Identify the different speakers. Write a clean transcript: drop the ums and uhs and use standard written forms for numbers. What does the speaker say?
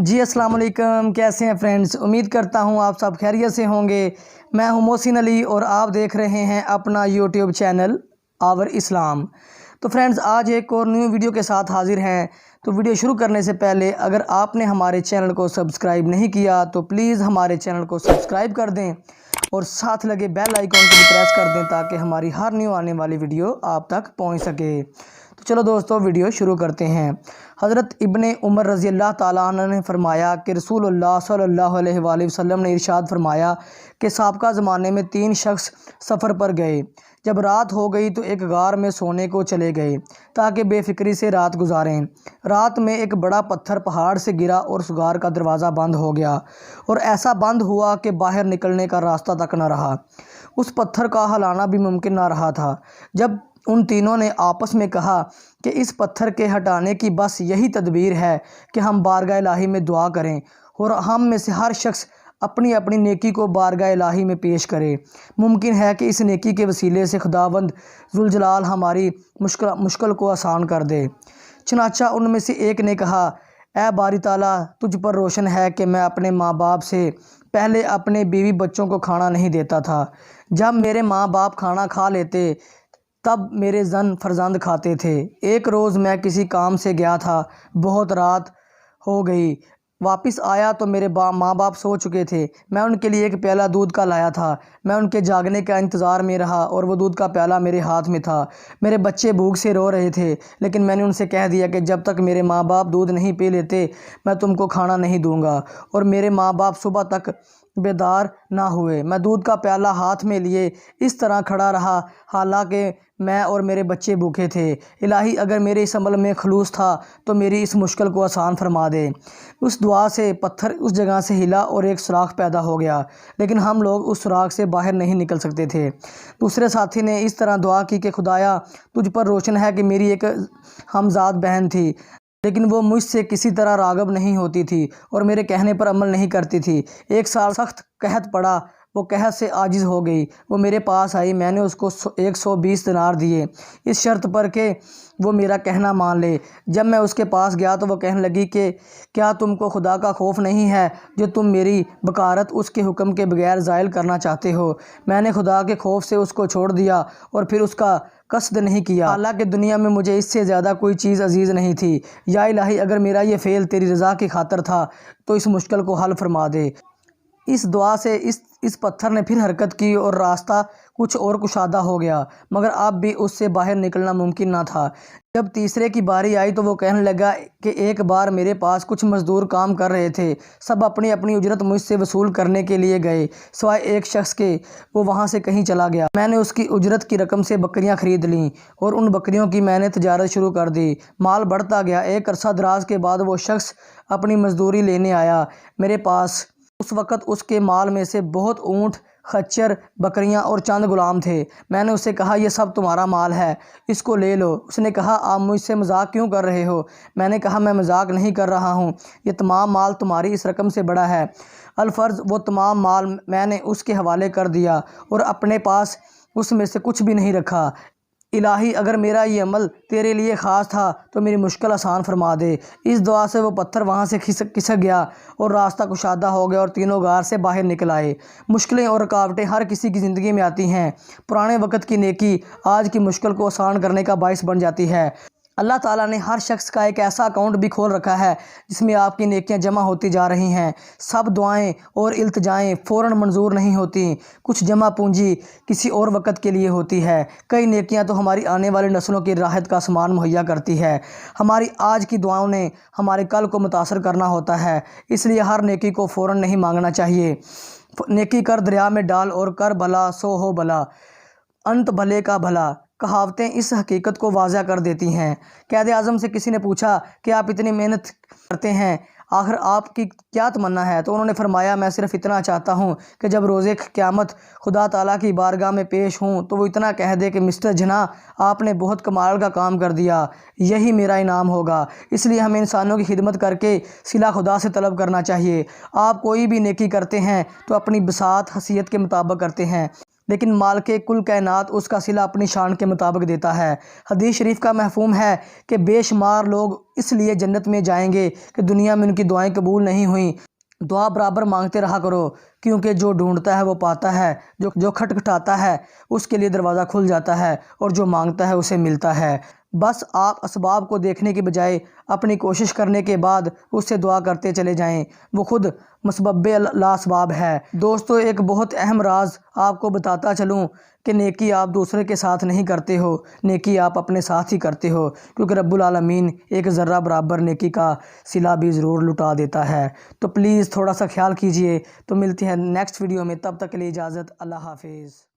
Speaker 1: جی السلام علیکم، کیسے ہیں فرینڈز؟ امید کرتا ہوں آپ سب خیریت سے ہوں گے۔ میں ہوں محسن علی اور آپ دیکھ رہے ہیں اپنا یوٹیوب چینل آور اسلام۔ تو فرینڈز آج ایک اور نیو ویڈیو کے ساتھ حاضر ہیں۔ تو ویڈیو شروع کرنے سے پہلے اگر آپ نے ہمارے چینل کو سبسکرائب نہیں کیا تو پلیز ہمارے چینل کو سبسکرائب کر دیں اور ساتھ لگے بیل آئیکن کو بھی پریس کر دیں تاکہ ہماری ہر نیو آنے والی ویڈیو آپ تک پہنچ سکے۔ تو چلو دوستو ویڈیو شروع کرتے ہیں۔ حضرت ابن عمر رضی اللہ تعالیٰ عنہ نے فرمایا کہ رسول اللہ صلی اللہ علیہ وآلہ وسلم نے ارشاد فرمایا کہ سابقہ زمانے میں 3 شخص سفر پر گئے۔ جب رات ہو گئی تو ایک غار میں سونے کو چلے گئے تاکہ بے فکری سے رات گزاریں۔ رات میں ایک بڑا پتھر پہاڑ سے گرا اور اس غار کا دروازہ بند ہو گیا اور ایسا بند ہوا کہ باہر نکلنے کا راستہ تک نہ رہا۔ اس پتھر کا ہلانا بھی ممکن نہ رہا تھا۔ جب ان تینوں نے آپس میں کہا کہ اس پتھر کے ہٹانے کی بس یہی تدبیر ہے کہ ہم بارگاہ الہی میں دعا کریں اور ہم میں سے ہر شخص اپنی اپنی نیکی کو بارگاہ الہی میں پیش کرے۔ ممکن ہے کہ اس نیکی کے وسیلے سے خداوند ذوالجلال ہماری مشکل کو آسان کر دے۔ چنانچہ ان میں سے ایک نے کہا، اے باری تعالیٰ، تجھ پر روشن ہے کہ میں اپنے ماں باپ سے پہلے اپنے بیوی بچوں کو کھانا نہیں دیتا تھا۔ جب میرے ماں باپ کھانا کھا لیتے تب میرے زن فرزند کھاتے تھے۔ ایک روز میں کسی کام سے گیا تھا، بہت رات ہو گئی، واپس آیا تو میرے ماں باپ سو چکے تھے۔ میں ان کے لیے ایک پیالہ دودھ کا لایا تھا۔ میں ان کے جاگنے کا انتظار میں رہا اور وہ دودھ کا پیالہ میرے ہاتھ میں تھا۔ میرے بچے بھوک سے رو رہے تھے، لیکن میں نے ان سے کہہ دیا کہ جب تک میرے ماں باپ دودھ نہیں پی لیتے میں تم کو کھانا نہیں دوں گا، اور میرے ماں باپ صبح تک بیدار نہ ہوئے۔ میں دودھ کا پیالہ ہاتھ میں لیے اس طرح کھڑا رہا حالانکہ میں اور میرے بچے بھوکے تھے۔ الہی اگر میرے اس عمل میں خلوص تھا تو میری اس مشکل کو آسان فرما دے۔ اس دعا سے پتھر اس جگہ سے ہلا اور ایک سوراخ پیدا ہو گیا، لیکن ہم لوگ اس سوراخ سے باہر نہیں نکل سکتے تھے۔ دوسرے ساتھی نے اس طرح دعا کی کہ خدایا، تجھ پر روشن ہے کہ میری ایک ہمزاد بہن تھی، لیکن وہ مجھ سے کسی طرح راغب نہیں ہوتی تھی اور میرے کہنے پر عمل نہیں کرتی تھی۔ ایک سال سخت قحط پڑا، وہ قحط سے عاجز ہو گئی۔ وہ میرے پاس آئی، میں نے اس کو 120 دینار دیے اس شرط پر کہ وہ میرا کہنا مان لے۔ جب میں اس کے پاس گیا تو وہ کہنے لگی کہ کیا تم کو خدا کا خوف نہیں ہے جو تم میری بکارت اس کے حکم کے بغیر زائل کرنا چاہتے ہو؟ میں نے خدا کے خوف سے اس کو چھوڑ دیا اور پھر اس کا قصد نہیں کیا، حالانکہ دنیا میں مجھے اس سے زیادہ کوئی چیز عزیز نہیں تھی۔ یا الہی اگر میرا یہ فعل تیری رضا کی خاطر تھا تو اس مشکل کو حل فرما دے۔ اس دعا سے اس پتھر نے پھر حرکت کی اور راستہ کچھ اور کشادہ ہو گیا، مگر اب بھی اس سے باہر نکلنا ممکن نہ تھا۔ جب تیسرے کی باری آئی تو وہ کہنے لگا کہ ایک بار میرے پاس کچھ مزدور کام کر رہے تھے، سب اپنی اپنی اجرت مجھ سے وصول کرنے کے لیے گئے سوائے ایک شخص کے، وہ وہاں سے کہیں چلا گیا۔ میں نے اس کی اجرت کی رقم سے بکریاں خرید لیں اور ان بکریوں کی میں نے تجارت شروع کر دی۔ مال بڑھتا گیا۔ ایک عرصہ دراز کے بعد وہ شخص اپنی مزدوری لینے آیا میرے پاس۔ اس وقت اس کے مال میں سے بہت اونٹ، خچر، بکریاں اور چند غلام تھے۔ میں نے اسے کہا، یہ سب تمہارا مال ہے، اس کو لے لو۔ اس نے کہا، آپ مجھ سے مذاق کیوں کر رہے ہو؟ میں نے کہا، میں مذاق نہیں کر رہا ہوں، یہ تمام مال تمہاری اس رقم سے بڑا ہے۔ الفرض وہ تمام مال میں نے اس کے حوالے کر دیا اور اپنے پاس اس میں سے کچھ بھی نہیں رکھا۔ الہی اگر میرا یہ عمل تیرے لیے خاص تھا تو میری مشکل آسان فرما دے۔ اس دعا سے وہ پتھر وہاں سے کھسک گیا اور راستہ کشادہ ہو گیا اور تینوں غار سے باہر نکل آئے۔ مشکلیں اور رکاوٹیں ہر کسی کی زندگی میں آتی ہیں۔ پرانے وقت کی نیکی آج کی مشکل کو آسان کرنے کا باعث بن جاتی ہے۔ اللہ تعالیٰ نے ہر شخص کا ایک ایسا اکاؤنٹ بھی کھول رکھا ہے جس میں آپ کی نیکیاں جمع ہوتی جا رہی ہیں۔ سب دعائیں اور التجائیں فوراً منظور نہیں ہوتیں، کچھ جمع پونجی کسی اور وقت کے لیے ہوتی ہے۔ کئی نیکیاں تو ہماری آنے والی نسلوں کی راحت کا سامان مہیا کرتی ہے۔ ہماری آج کی دعاؤں نے ہمارے کل کو متاثر کرنا ہوتا ہے، اس لیے ہر نیکی کو فوراً نہیں مانگنا چاہیے۔ نیکی کر دریا میں ڈال اور کر بھلا سو ہو بھلا، انت بھلے کا بھلا، کہاوتیں اس حقیقت کو واضح کر دیتی ہیں۔ قائد اعظم سے کسی نے پوچھا کہ آپ اتنی محنت کرتے ہیں، آخر آپ کی کیا تمنا ہے؟ تو انہوں نے فرمایا، میں صرف اتنا چاہتا ہوں کہ جب روز قیامت خدا تعالیٰ کی بارگاہ میں پیش ہوں تو وہ اتنا کہہ دے کہ مسٹر جناح، آپ نے بہت کمال کا کام کر دیا، یہی میرا انعام ہوگا۔ اس لیے ہمیں انسانوں کی خدمت کر کے صلہ خدا سے طلب کرنا چاہیے۔ آپ کوئی بھی نیکی کرتے ہیں تو اپنی بساط حیثیت کے مطابق کرتے ہیں، لیکن مالک کل کائنات اس کا صلہ اپنی شان کے مطابق دیتا ہے۔ حدیث شریف کا مفہوم ہے کہ بے شمار لوگ اس لیے جنت میں جائیں گے کہ دنیا میں ان کی دعائیں قبول نہیں ہوئیں۔ دعا برابر مانگتے رہا کرو، کیونکہ جو ڈھونڈتا ہے وہ پاتا ہے، جو کھٹکھٹاتا ہے اس کے لیے دروازہ کھل جاتا ہے، اور جو مانگتا ہے اسے ملتا ہے۔ بس آپ اسباب کو دیکھنے کے بجائے اپنی کوشش کرنے کے بعد اس سے دعا کرتے چلے جائیں، وہ خود مسبب لا اسباب ہے۔ دوستو، ایک بہت اہم راز آپ کو بتاتا چلوں کہ نیکی آپ دوسرے کے ساتھ نہیں کرتے ہو، نیکی آپ اپنے ساتھ ہی کرتے ہو، کیونکہ رب العالمین ایک ذرہ برابر نیکی کا صلہ بھی ضرور لٹا دیتا ہے۔ تو پلیز تھوڑا سا خیال کیجئے۔ تو ملتے ہیں نیکسٹ ویڈیو میں، تب تک کے لیے اجازت، اللہ حافظ۔